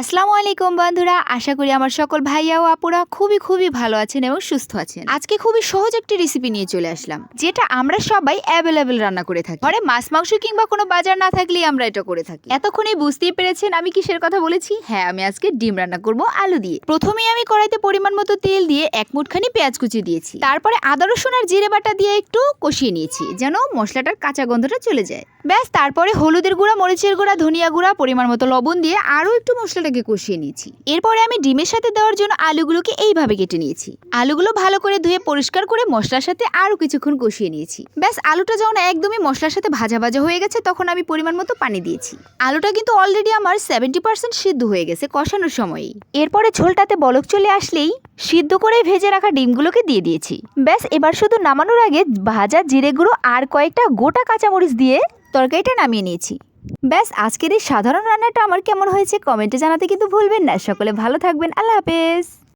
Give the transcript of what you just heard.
আসসালামু আলাইকুম বন্ধুরা, আশা করি আমার সকল ভাইয়া ও আপুরা খুবই ভালো আছেন এবং সুস্থ আছেন। আজকে খুবই সহজ একটি রেসিপি নিয়ে চলে আসলাম, যেটা আমরা সবাই অ্যাভেলেবেল রান্না করে থাকি। ঘরে মাছ মাংস কিংবা কোনো বাজার না থাকলেই আমরা এটা করে থাকি। এতক্ষণে বুঝতেই পেরেছেন আমি কিসের কথা বলেছি। হ্যাঁ, আমি আজকে ডিম রান্না করব আলু দিয়ে। প্রথমেই আমি কড়াইতে পরিমাণ মতো তেল দিয়ে এক মুঠখানি পেঁয়াজ কুচি দিয়েছি। তারপরে আদা রসুন আর জিরে বাটা দিয়ে একটু কষিয়ে নিয়েছি, যেন মশলাটার কাঁচা গন্ধটা চলে যায়। ব্যাস, তারপরে হলুদের গুঁড়া, মরিচের গুঁড়া, ধনিয়া গুঁড়া, পরিমাণ মতো লবণ দিয়ে আরও একটু মশলাটাকে কষিয়ে নিয়েছি। এরপরে আমি ডিমের সাথে দেওয়ার জন্য আলুগুলোকে এইভাবে কেটে নিয়েছি। আলুগুলো ভালো করে ধুয়ে পরিষ্কার করে মশলার সাথে আরও কিছুক্ষণ কষিয়ে নিয়েছি। ব্যাস, আলুটা যখন একদমই মশলার সাথে ভাজা ভাজা হয়ে গেছে, তখন আমি পরিমাণ মতো পানি দিয়েছি। আলুটা কিন্তু অলরেডি আমার 70% সিদ্ধ হয়ে গেছে কষানোর সময়ই। এরপরে ঝোলটাতে বলক চলে আসলেই সিদ্ধ করে ভেজে রাখা ডিমগুলোকে দিয়ে দিয়েছি। ব্যাস, এবার শুধু নামানোর আগে ভাজা জিরে গুঁড়ো আর কয়েকটা গোটা কাঁচামরিচ দিয়ে তরকারিটা নামিয়ে নিয়েছি। ব্যাস, আজকের এই সাধারণ রান্নাটা আমার কেমন হয়েছে কমেন্টে জানাতে কিন্তু ভুলবেন না। সকলে ভালো থাকবেন। আল্লাহ হাফেজ।